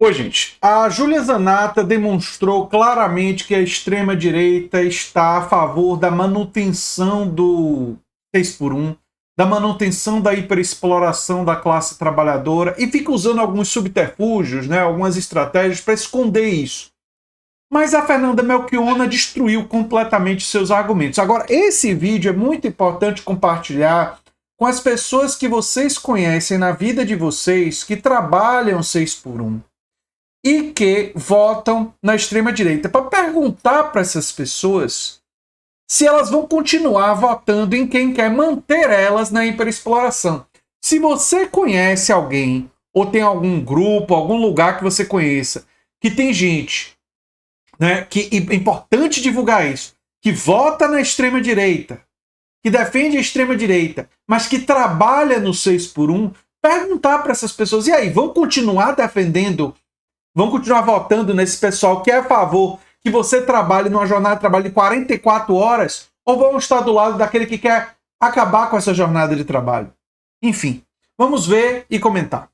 Oi, gente. A Júlia Zanatta demonstrou claramente que a extrema-direita está a favor da manutenção do 6 por 1, da manutenção da hiperexploração da classe trabalhadora e fica usando alguns subterfúgios, né, algumas estratégias para esconder isso. Mas a Fernanda Melchiona destruiu completamente seus argumentos. Agora, esse vídeo é muito importante compartilhar com as pessoas que vocês conhecem na vida de vocês, que trabalham 6 por 1. E que votam na extrema-direita, para perguntar para essas pessoas se elas vão continuar votando em quem quer manter elas na hiperexploração. Se você conhece alguém, ou tem algum grupo, algum lugar que você conheça, que tem gente, né, que é importante divulgar isso, que vota na extrema-direita, que defende a extrema-direita, mas que trabalha no 6 por 1, perguntar para essas pessoas, e aí, vão continuar defendendo, vão continuar votando nesse pessoal que é a favor que você trabalhe numa jornada de trabalho de 44 horas, ou vão estar do lado daquele que quer acabar com essa jornada de trabalho? Enfim, vamos ver e comentar.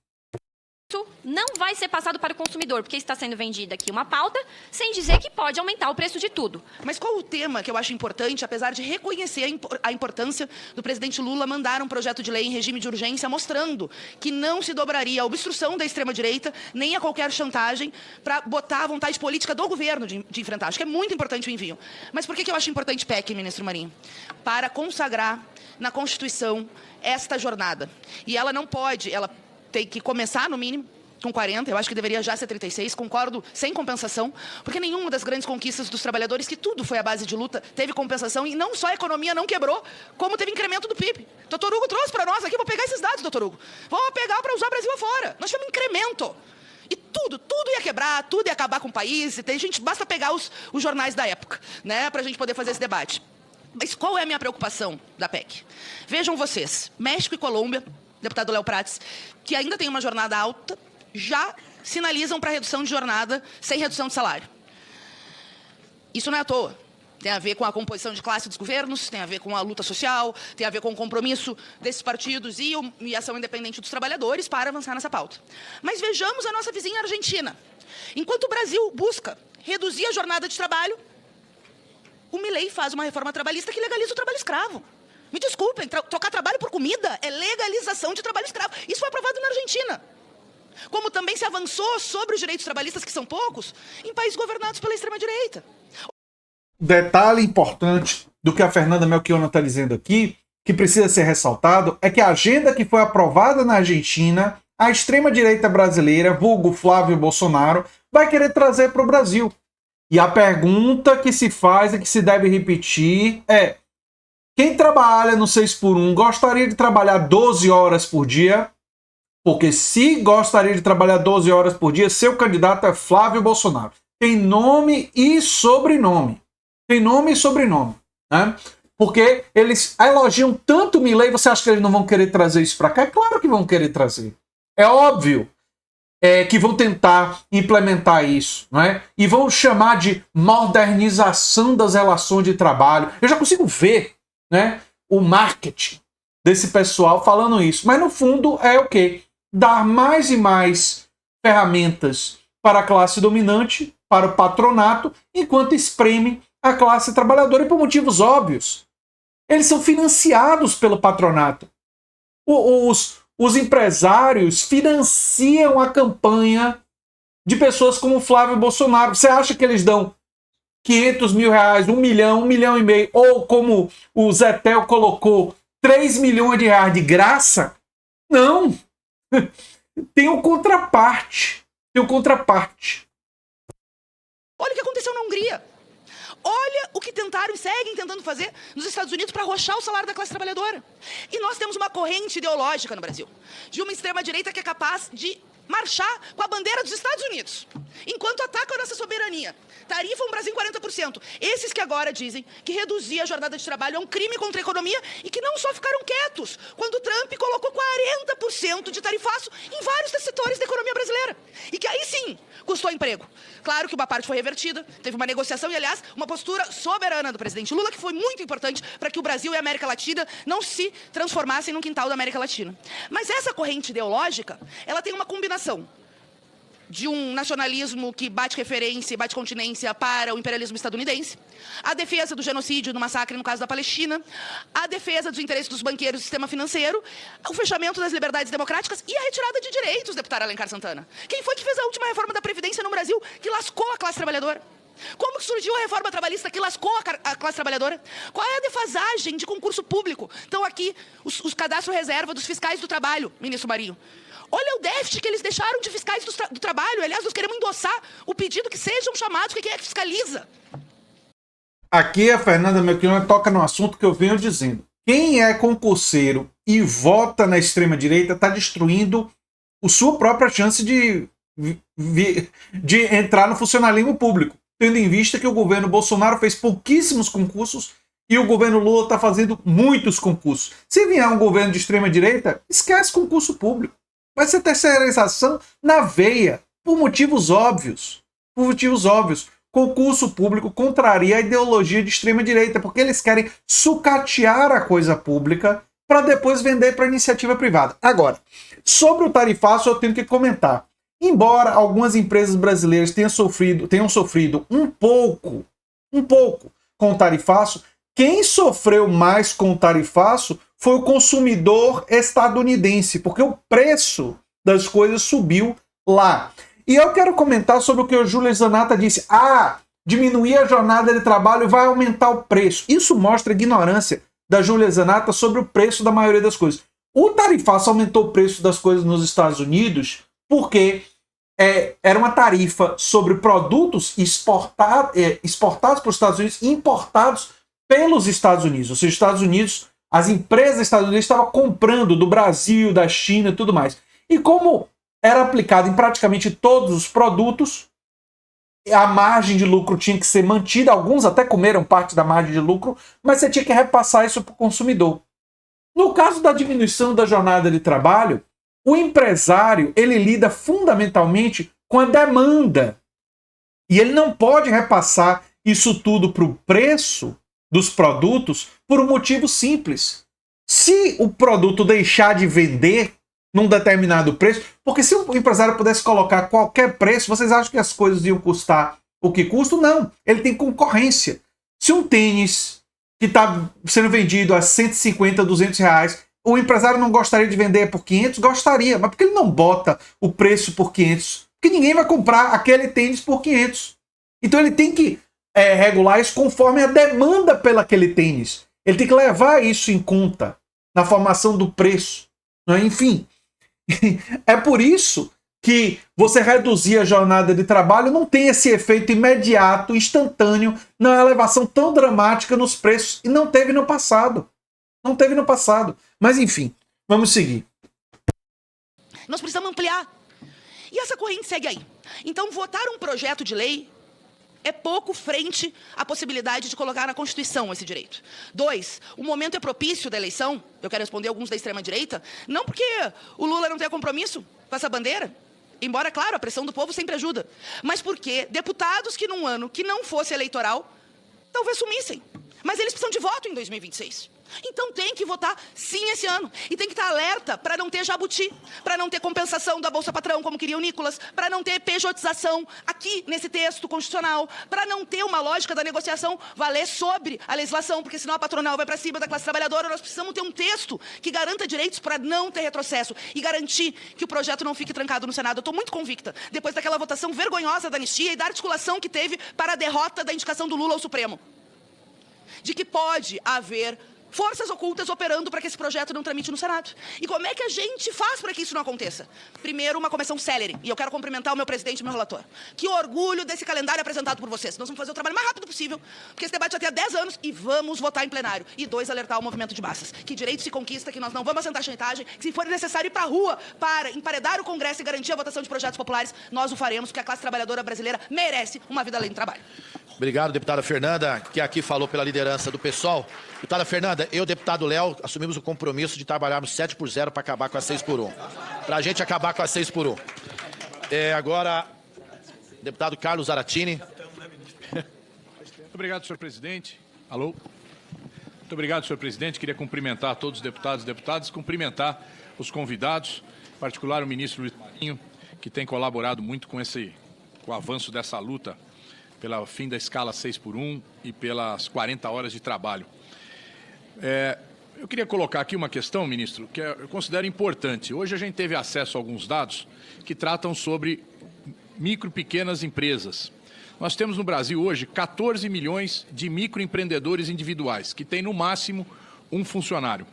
Não vai ser passado para o consumidor, porque está sendo vendida aqui uma pauta sem dizer que pode aumentar o preço de tudo. Mas qual o tema que eu acho importante, apesar de reconhecer a importância do presidente Lula mandar um projeto de lei em regime de urgência mostrando que não se dobraria a obstrução da extrema-direita nem a qualquer chantagem para botar a vontade política do governo de enfrentar. Acho que é muito importante o envio. Mas por que eu acho importante PEC, ministro Marinho? Para consagrar na Constituição esta jornada. E ela não pode, ela tem que começar, no mínimo, com 40, eu acho que deveria já ser 36, concordo, sem compensação, porque nenhuma das grandes conquistas dos trabalhadores, que tudo foi à base de luta, teve compensação, e não só a economia não quebrou, como teve incremento do PIB. Doutor Hugo trouxe para nós aqui, vou pegar esses dados, doutor Hugo. Vou pegar para usar Brasil afora. Nós tivemos incremento. E tudo ia quebrar, tudo ia acabar com o país, e gente, basta pegar os jornais da época, né, para a gente poder fazer esse debate. Mas qual é a minha preocupação da PEC? Vejam vocês, México e Colômbia, deputado Léo Prates, que ainda tem uma jornada alta, já sinalizam para redução de jornada sem redução de salário. Isso não é à toa. Tem a ver com a composição de classe dos governos, tem a ver com a luta social, tem a ver com o compromisso desses partidos e a ação independente dos trabalhadores para avançar nessa pauta. Mas vejamos a nossa vizinha Argentina. Enquanto o Brasil busca reduzir a jornada de trabalho, o Milei faz uma reforma trabalhista que legaliza o trabalho escravo. Me desculpem, trocar trabalho por comida é legalização de trabalho escravo. Isso foi aprovado na Argentina. Como também se avançou sobre os direitos trabalhistas, que são poucos, em países governados pela extrema-direita. Detalhe importante do que a Fernanda Melchiona está dizendo aqui, que precisa ser ressaltado, é que a agenda que foi aprovada na Argentina, a extrema-direita brasileira, vulgo Flávio Bolsonaro, vai querer trazer para o Brasil. E a pergunta que se faz e que se deve repetir é: quem trabalha no 6 por 1 gostaria de trabalhar 12 horas por dia? Porque se gostaria de trabalhar 12 horas por dia, seu candidato é Flávio Bolsonaro. Tem nome e sobrenome. Tem nome e sobrenome. Né? Porque eles elogiam tanto o Milei, você acha que eles não vão querer trazer isso para cá? É claro que vão querer trazer. É óbvio que vão tentar implementar isso. Não é? E vão chamar de modernização das relações de trabalho. Eu já consigo ver, né, o marketing desse pessoal falando isso. Mas no fundo é o quê? Dar mais e mais ferramentas para a classe dominante, para o patronato, enquanto espreme a classe trabalhadora, e por motivos óbvios. Eles são financiados pelo patronato. Os empresários financiam a campanha de pessoas como Flávio Bolsonaro. Você acha que eles dão 500 mil reais, 1 milhão e meio, ou como o Zetel colocou, 3 milhões de reais de graça? Não! Tem um contraparte. Tem um contraparte. Olha o que aconteceu na Hungria. Olha o que tentaram e seguem tentando fazer nos Estados Unidos para arrochar o salário da classe trabalhadora. E nós temos uma corrente ideológica no Brasil, de uma extrema-direita que é capaz de marchar com a bandeira dos Estados Unidos, enquanto ataca a nossa soberania. Tarifam o Brasil em 40%. Esses que agora dizem que reduzir a jornada de trabalho é um crime contra a economia e que não só ficaram quietos quando o Trump colocou 40% de tarifaço em vários setores da economia brasileira. E que aí sim custou emprego. Claro que uma parte foi revertida, teve uma negociação e, aliás, uma postura soberana do presidente Lula, que foi muito importante para que o Brasil e a América Latina não se transformassem num quintal da América Latina. Mas essa corrente ideológica, ela tem uma combinação de um nacionalismo que bate referência e bate continência para o imperialismo estadunidense, a defesa do genocídio, do massacre no caso da Palestina, a defesa dos interesses dos banqueiros do sistema financeiro, o fechamento das liberdades democráticas e a retirada de direitos, deputado Alencar Santana. Quem foi que fez a última reforma da Previdência no Brasil que lascou a classe trabalhadora? Como surgiu a reforma trabalhista que lascou a classe trabalhadora? Qual é a defasagem de concurso público? Então aqui, os cadastros reserva dos fiscais do trabalho, ministro Marinho. Olha o déficit que eles deixaram de fiscais do trabalho. Aliás, nós queremos endossar o pedido que sejam chamados, que quem é que fiscaliza? Aqui a Fernanda Melchiona toca no assunto que eu venho dizendo. Quem é concurseiro e vota na extrema-direita está destruindo a sua própria chance de entrar no funcionalismo público, tendo em vista que o governo Bolsonaro fez pouquíssimos concursos e o governo Lula está fazendo muitos concursos. Se vier um governo de extrema-direita, esquece concurso público. Vai ser terceirização na veia, por motivos óbvios. Por motivos óbvios. Concurso público contraria a ideologia de extrema-direita, porque eles querem sucatear a coisa pública para depois vender para iniciativa privada. Agora, sobre o tarifaço eu tenho que comentar. Embora algumas empresas brasileiras tenham sofrido um pouco com o tarifaço, quem sofreu mais com o tarifaço foi o consumidor estadunidense, porque o preço das coisas subiu lá. E eu quero comentar sobre o que o Júlio Zanata disse. Diminuir a jornada de trabalho vai aumentar o preço. Isso mostra a ignorância da Júlia Zanata sobre o preço da maioria das coisas. O tarifaço aumentou o preço das coisas nos Estados Unidos porque era uma tarifa sobre produtos exportados para os Estados Unidos e importados pelos Estados Unidos. Ou seja, os Estados Unidos, as empresas estadunidenses estavam comprando do Brasil, da China e tudo mais. E como era aplicado em praticamente todos os produtos, a margem de lucro tinha que ser mantida. Alguns até comeram parte da margem de lucro, mas você tinha que repassar isso para o consumidor. No caso da diminuição da jornada de trabalho, o empresário ele lida fundamentalmente com a demanda. E ele não pode repassar isso tudo para o preço dos produtos por um motivo simples. Se o produto deixar de vender num determinado preço, porque se o empresário pudesse colocar qualquer preço, vocês acham que as coisas iam custar o que custam? Não, ele tem concorrência. Se um tênis que está sendo vendido a 150, 200 reais, o empresário não gostaria de vender por 500? Gostaria, mas por que ele não bota o preço por 500? Porque ninguém vai comprar aquele tênis por 500. Então ele tem que regular isso conforme a demanda pelo aquele tênis. Ele tem que levar isso em conta na formação do preço. Né? Enfim, é por isso que você reduzir a jornada de trabalho não tem esse efeito imediato, instantâneo, na elevação tão dramática nos preços. E não teve no passado. Não teve no passado. Mas enfim, vamos seguir. Nós precisamos ampliar. E essa corrente segue aí. Então, votar um projeto de lei é pouco frente à possibilidade de colocar na Constituição esse direito. 2, o momento é propício da eleição. Eu quero responder alguns da extrema-direita. Não porque o Lula não tenha compromisso com essa bandeira, embora, claro, a pressão do povo sempre ajuda, mas porque deputados que num ano que não fosse eleitoral, talvez sumissem. Mas eles precisam de voto em 2026. Então tem que votar sim esse ano. E tem que estar alerta para não ter jabuti, para não ter compensação da Bolsa Patrão, como queria o Nicolas, para não ter pejotização aqui nesse texto constitucional, para não ter uma lógica da negociação valer sobre a legislação, porque senão a patronal vai para cima da classe trabalhadora. Nós precisamos ter um texto que garanta direitos para não ter retrocesso e garantir que o projeto não fique trancado no Senado. Eu estou muito convicta, depois daquela votação vergonhosa da anistia e da articulação que teve para a derrota da indicação do Lula ao Supremo, de que pode haver forças ocultas operando para que esse projeto não tramite no Senado. E como é que a gente faz para que isso não aconteça? Primeiro, uma comissão célere. E eu quero cumprimentar o meu presidente e o meu relator. Que orgulho desse calendário apresentado por vocês. Nós vamos fazer o trabalho mais rápido possível, porque esse debate já tem há 10 anos e vamos votar em plenário. E 2, alertar o movimento de massas. Que direito se conquista, que nós não vamos assentar chantagem, que se for necessário ir para a rua para emparedar o Congresso e garantir a votação de projetos populares, nós o faremos, porque a classe trabalhadora brasileira merece uma vida além do trabalho. Obrigado, deputada Fernanda, que aqui falou pela liderança do PSOL. Deputada Fernanda, eu, deputado Léo, assumimos o compromisso de trabalharmos 7x0 para acabar com a 6x1. Para a gente acabar com a 6x1. Agora, deputado Carlos Zaratini. Muito obrigado, senhor presidente. Alô? Muito obrigado, senhor presidente. Queria cumprimentar todos os deputados e deputadas, cumprimentar os convidados, em particular o ministro Luiz Marinho, que tem colaborado muito com o avanço dessa luta pelo fim da escala 6x1 e pelas 40 horas de trabalho. Eu queria colocar aqui uma questão, ministro, que eu considero importante. Hoje a gente teve acesso a alguns dados que tratam sobre micro e pequenas empresas. Nós temos no Brasil hoje 14 milhões de microempreendedores individuais, que têm no máximo um funcionário.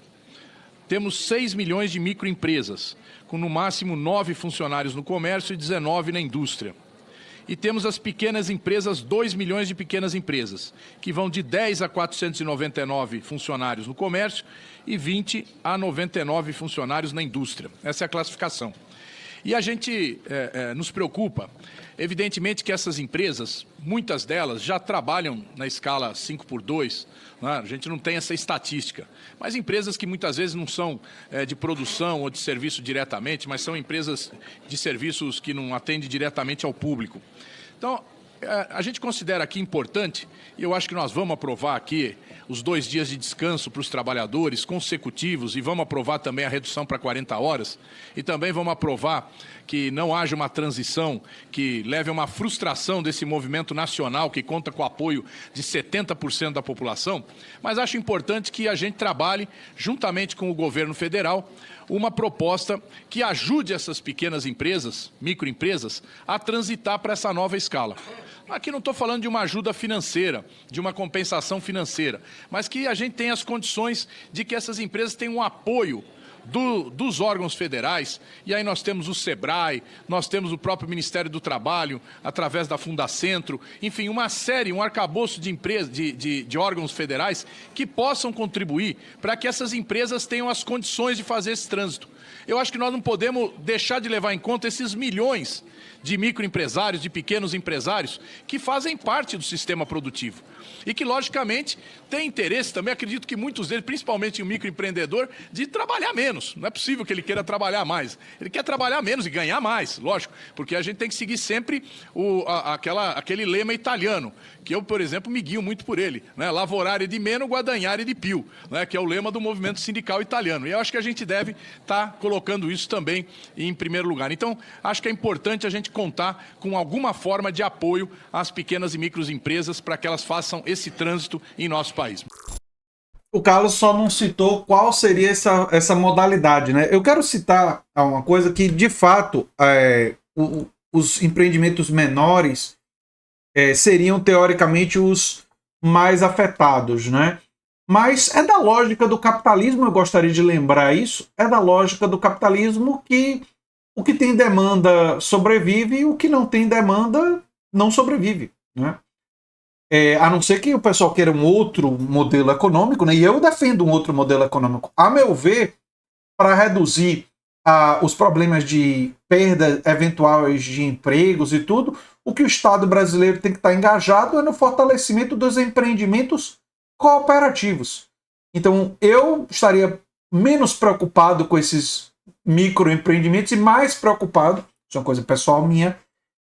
Temos 6 milhões de microempresas, com no máximo 9 funcionários no comércio e 19 na indústria. E temos as pequenas empresas, 2 milhões de pequenas empresas, que vão de 10 a 499 funcionários no comércio e 20 a 99 funcionários na indústria. Essa é a classificação. E a gente nos preocupa, evidentemente que essas empresas, muitas delas já trabalham na escala 5x2, né? A gente não tem essa estatística, mas empresas que muitas vezes não são de produção ou de serviço diretamente, mas são empresas de serviços que não atendem diretamente ao público. Então, a gente considera aqui importante, e eu acho que nós vamos aprovar aqui os 2 dias de descanso para os trabalhadores consecutivos e vamos aprovar também a redução para 40 horas e também vamos aprovar que não haja uma transição que leve a uma frustração desse movimento nacional que conta com o apoio de 70% da população, mas acho importante que a gente trabalhe juntamente com o governo federal uma proposta que ajude essas pequenas empresas, microempresas, a transitar para essa nova escala. Aqui não estou falando de uma ajuda financeira, de uma compensação financeira, mas que a gente tenha as condições de que essas empresas tenham um apoio dos órgãos federais, e aí nós temos o SEBRAE, nós temos o próprio Ministério do Trabalho, através da Fundacentro, enfim, uma série, um arcabouço de empresas, de órgãos federais que possam contribuir para que essas empresas tenham as condições de fazer esse trânsito. Eu acho que nós não podemos deixar de levar em conta esses milhões de microempresários, de pequenos empresários, que fazem parte do sistema produtivo. E que, logicamente, tem interesse também, acredito que muitos deles, principalmente o microempreendedor, de trabalhar menos. Não é possível que ele queira trabalhar mais. Ele quer trabalhar menos e ganhar mais, lógico, porque a gente tem que seguir sempre aquele lema italiano, que eu, por exemplo, me guio muito por ele, né? Lavorare di meno, guadagnare di più, né? Que é o lema do movimento sindical italiano. E eu acho que a gente deve estar colocando isso também em primeiro lugar. Então, acho que é importante a gente contar com alguma forma de apoio às pequenas e microempresas para que elas façam esse trânsito em nosso país. O Carlos só não citou qual seria essa modalidade, né? Eu quero citar uma coisa que, de fato, os empreendimentos menores seriam, teoricamente, os mais afetados, né? Mas é da lógica do capitalismo, eu gostaria de lembrar isso, é da lógica do capitalismo que o que tem demanda sobrevive e o que não tem demanda não sobrevive, né? A não ser que o pessoal queira um outro modelo econômico, né? E eu defendo um outro modelo econômico. A meu ver, para reduzir os problemas de perda eventuais de empregos e tudo, o que o Estado brasileiro tem que estar engajado é no fortalecimento dos empreendimentos cooperativos. Então, eu estaria menos preocupado com esses microempreendimentos e mais preocupado, isso é uma coisa pessoal minha,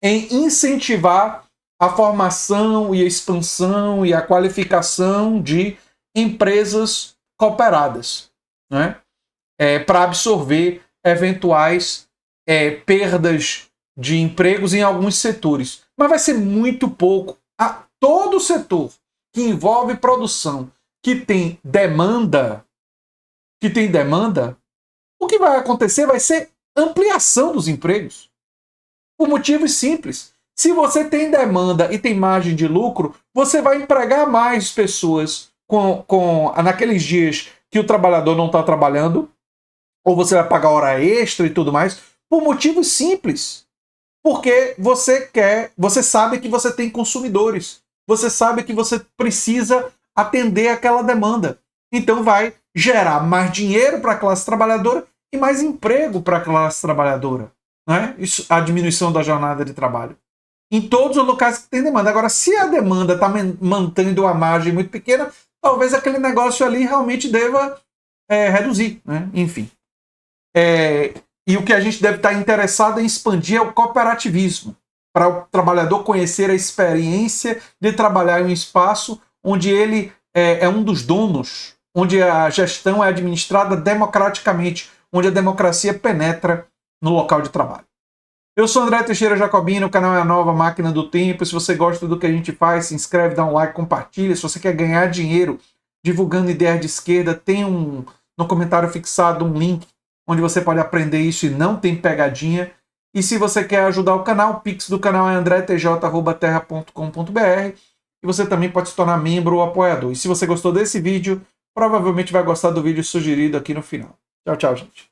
em incentivar a formação e a expansão e a qualificação de empresas cooperadas, né? Para absorver eventuais perdas de empregos em alguns setores. Mas vai ser muito pouco. Todo setor que envolve produção, que tem demanda, o que vai acontecer vai ser ampliação dos empregos. Por motivos simples. Se você tem demanda e tem margem de lucro, você vai empregar mais pessoas naqueles dias que o trabalhador não está trabalhando, ou você vai pagar hora extra e tudo mais, por motivos simples. Porque você sabe que você tem consumidores. Você sabe que você precisa atender aquela demanda. Então vai gerar mais dinheiro para a classe trabalhadora e mais emprego para a classe trabalhadora. Né? Isso, a diminuição da jornada de trabalho. Em todos os locais que tem demanda. Agora, se a demanda está mantendo uma margem muito pequena, talvez aquele negócio ali realmente deva reduzir. Né? Enfim. E o que a gente deve estar interessado em expandir é o cooperativismo, para o trabalhador conhecer a experiência de trabalhar em um espaço onde ele é um dos donos, onde a gestão é administrada democraticamente, onde a democracia penetra no local de trabalho. Eu sou André Teixeira Jacobino, o canal é a Nova Máquina do Tempo. Se você gosta do que a gente faz, se inscreve, dá um like, compartilha. Se você quer ganhar dinheiro divulgando ideias de esquerda, tem no comentário fixado um link onde você pode aprender isso e não tem pegadinha. E se você quer ajudar o canal, o pix do canal é andretj@terra.com.br e você também pode se tornar membro ou apoiador. E se você gostou desse vídeo, provavelmente vai gostar do vídeo sugerido aqui no final. Tchau, tchau, gente.